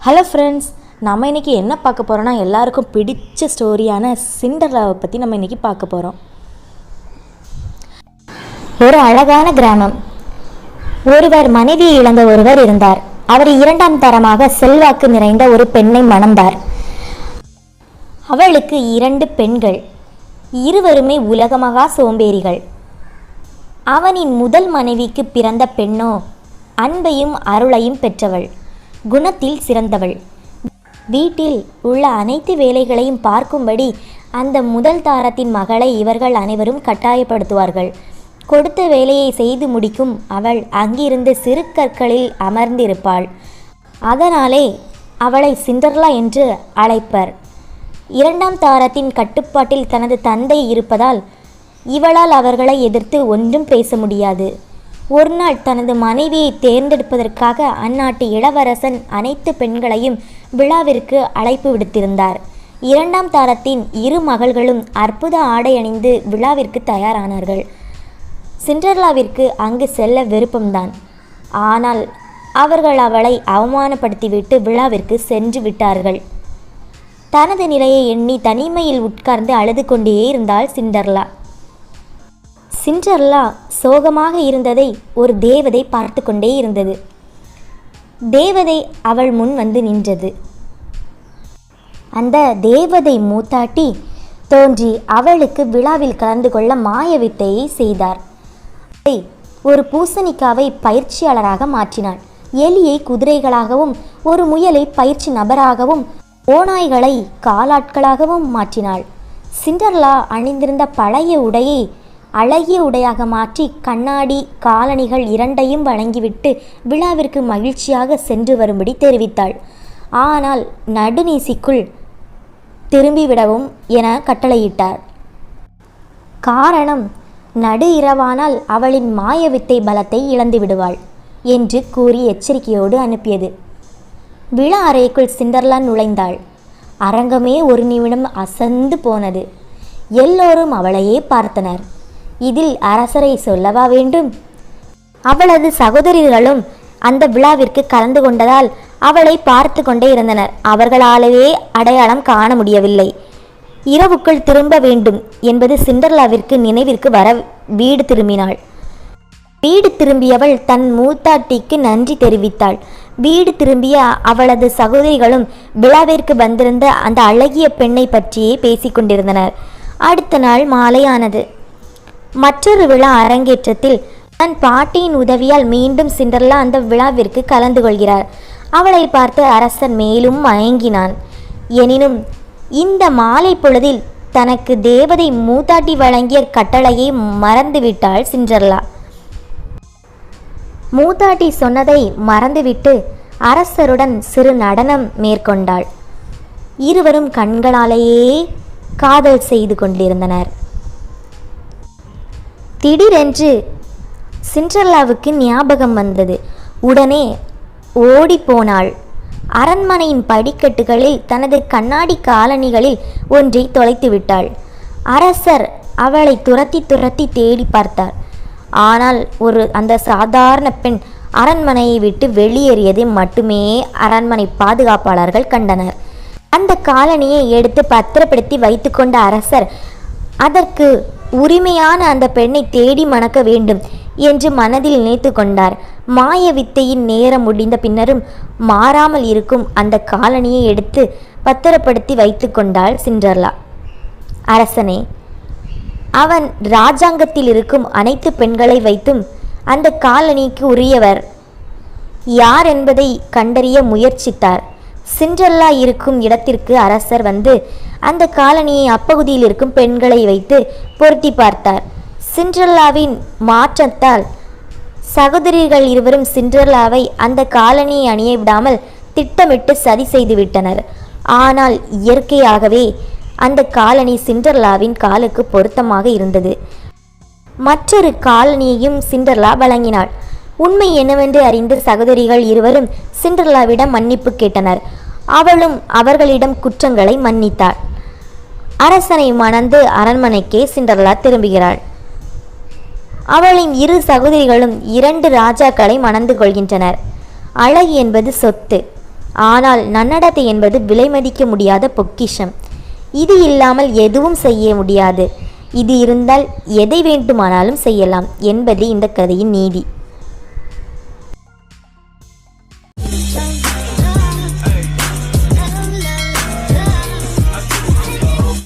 Hello friends, நம்ம இன்றைக்கி என்ன பார்க்க போகிறோன்னா எல்லாருக்கும் பிடிச்ச ஸ்டோரியான சிண்டர்லாவை பற்றி நம்ம இன்றைக்கி பார்க்க போகிறோம். ஒரு அழகான கிராமம். ஒருவர் மனைவியை இழந்த ஒருவர் இருந்தார். அவர் இரண்டாம் தரமாக செல்வாக்கு நிறைந்த ஒரு பெண்ணை மணந்தார். அவளுக்கு 2 பெண்கள். இருவருமே உலகமகா சோம்பேறிகள். அவனின் முதல் மனைவிக்கு பிறந்த பெண்ணோ அன்பையும் அருளையும் பெற்றவள், குணத்தில் சிறந்தவள். வீட்டில் உள்ள அனைத்து வேலைகளையும் பார்க்கும்படி அந்த முதல் தாரத்தின் மகளை இவர்கள் அனைவரும் கட்டாயப்படுத்துவார்கள். கொடுத்த வேலையை செய்து முடிக்கும் அவள் அங்கிருந்து சிறு கற்களில் அமர்ந்திருப்பாள். அதனாலே அவளை சிண்டர்லா என்று அழைப்பர். இரண்டாம் தாரத்தின் கட்டுப்பாட்டில் தனது தந்தை இருப்பதால் இவளால் அவர்களை எதிர்த்து ஒன்றும் பேச முடியாது. ஒரு நாள் தனது மனைவியை தேர்ந்தெடுப்பதற்காக அந்நாட்டு இளவரசன் அனைத்து பெண்களையும் விழாவிற்கு அழைப்பு விடுத்திருந்தார். இரண்டாம் தாரத்தின் 2 மகள்களும் அற்புத ஆடை அணிந்து விழாவிற்கு தயாரானார்கள். சிண்டர்லாவிற்கு அங்கு செல்ல விருப்பம்தான். ஆனால் அவர்கள் அவளை அவமானப்படுத்திவிட்டு விழாவிற்கு சென்று விட்டார்கள். தனது நிலையை எண்ணி தனிமையில் உட்கார்ந்து அழுது கொண்டே இருந்தாள் சிண்டர்லா. சிண்டர்லா சோகமாக இருந்ததை ஒரு தேவதை பார்த்து கொண்டே இருந்தது. தேவதை அவள் முன் வந்து நின்றது. அந்த தேவதை மூத்தாட்டி தோன்றி அவளுக்கு விழாவில் கலந்து கொள்ள மாயவித்தையை செய்தார். ஒரு பூசணிக்காவை பயிற்சியாளராக மாற்றினாள். எலியை குதிரைகளாகவும் ஒரு முயலை பயிற்சி நபராகவும் ஓநாய்களை காலாட்களாகவும் மாற்றினாள். சிண்டர்லா அணிந்திருந்த பழைய உடையை அழகிய உடையாக மாற்றி கண்ணாடி காலணிகள் 2ஐயும் வழங்கிவிட்டு விழாவிற்கு மகிழ்ச்சியாக சென்று வரும்படி தெரிவித்தாள். ஆனால் நடுநீசிக்குள் திரும்பிவிடவும் என கட்டளையிட்டார். காரணம், நடு இரவானால் அவளின் மாயவித்தை பலத்தை இழந்து விடுவாள் என்று கூறி எச்சரிக்கையோடு அனுப்பியது. விழா அறைக்குள் சிண்டர்லா நுழைந்தாள். அரங்கமே ஒரு நிமிடம் அசந்து போனது. எல்லோரும் அவளையே பார்த்தனர். இதில் அரசரை சொல்லவா வேண்டும்? அவளது சகோதரிகளும் அந்த விழாவிற்கு கலந்து கொண்டதால் அவளை பார்த்து கொண்டே இருந்தனர். அவர்களாலேயே அடையாளம் காண முடியவில்லை. இரவுக்குள் திரும்ப வேண்டும் என்பது சிண்டர்லாவிற்கு நினைவிற்கு வர வீடு திரும்பினாள். வீடு திரும்பியவள் தன் மூத்தாட்டிக்கு நன்றி தெரிவித்தாள். வீடு திரும்பிய அவளது சகோதரிகளும் விழாவிற்கு வந்திருந்த அந்த அழகிய பெண்ணை பற்றியே பேசிக்கொண்டிருந்தனர். அடுத்த நாள் மாலையானது. மற்றொரு விழா அரங்கேற்றத்தில் தன் பாட்டியின் உதவியால் மீண்டும் சிண்டர்லா அந்த விழாவிற்கு கலந்து கொள்கிறார். அவளை பார்த்து அரசன் மேலும் மயங்கினான். எனினும் இந்த மாலை பொழுதில் தனக்கு தேவதை மூத்தாட்டி வழங்கிய கட்டளையை மறந்துவிட்டாள் சிண்டர்லா. மூத்தாட்டி சொன்னதை மறந்துவிட்டு அரசருடன் சிறு நடனம் மேற்கொண்டாள். இருவரும் கண்களாலேயே காதல் செய்து கொண்டிருந்தனர். திடீரென்று சிண்டர்லாவுக்கு ஞாபகம் வந்தது. உடனே ஓடிப்போனாள். அரண்மனையின் படிக்கட்டுகளில் தனது கண்ணாடி காலணிகளில் ஒன்றை தொலைத்து விட்டாள். அரசர் அவளை துரத்தி துரத்தி தேடி பார்த்தார். ஆனால் அந்த சாதாரண பெண் அரண்மனையை விட்டு வெளியேறியதை மட்டுமே அரண்மனை பாதுகாப்பாளர்கள் கண்டனர். அந்த காலணியை எடுத்து பத்திரப்படுத்தி வைத்து கொண்ட அரசர் அதற்கு உரிமையான அந்த பெண்ணை தேடி மணக்க வேண்டும் என்று மனதில் நினைத்து கொண்டார். மாய வித்தையின் நேரம் முடிந்த பின்னரும் மாறாமல் இருக்கும் அந்த காலணியை எடுத்து பத்திரப்படுத்தி வைத்து கொண்டாள் சிண்டர்லா. அரசனே, அவன் ராஜாங்கத்தில் இருக்கும் அனைத்து பெண்களை வைத்தும் அந்த காலணிக்கு உரியவர் யார் என்பதை கண்டறிய முயற்சித்தார். சிண்டர்லா இருக்கும் இடத்திற்கு அரசர் வந்து அந்த காலணியை அப்பகுதியில் இருக்கும் பெண்களை வைத்து பொருத்தி பார்த்தார். சிண்டர்லாவின் மாற்றத்தால் சகோதரிகள் இருவரும் சிண்டர்லாவை அந்த காலணியை அணிய விடாமல் திட்டமிட்டு சதி செய்து விட்டனர். ஆனால் இயற்கையாகவே அந்த காலணி சிண்டர்லாவின் காலுக்கு பொருத்தமாக இருந்தது. மற்றொரு காலணியையும் சிண்டர்லா வழங்கினாள். உண்மை என்னவென்று அறிந்து சகோதரிகள் இருவரும் சிண்டர்லாவிடம் மன்னிப்பு கேட்டனர். அவளும் அவர்களிடம் குற்றங்களை மன்னித்தாள். அரசனை மணந்து அரண்மனைக்கே சிண்டர்லா திரும்புகிறாள். அவளின் 2 சகோதரிகளும் 2 ராஜாக்களை மணந்து கொள்கின்றனர். அழகு என்பது சொத்து. ஆனால் நன்னடத்தை என்பது விலை மதிக்க முடியாத பொக்கிஷம். இது இல்லாமல் எதுவும் செய்ய முடியாது. இது இருந்தால் எதை வேண்டுமானாலும் செய்யலாம் என்பதே இந்த கதையின் நீதி.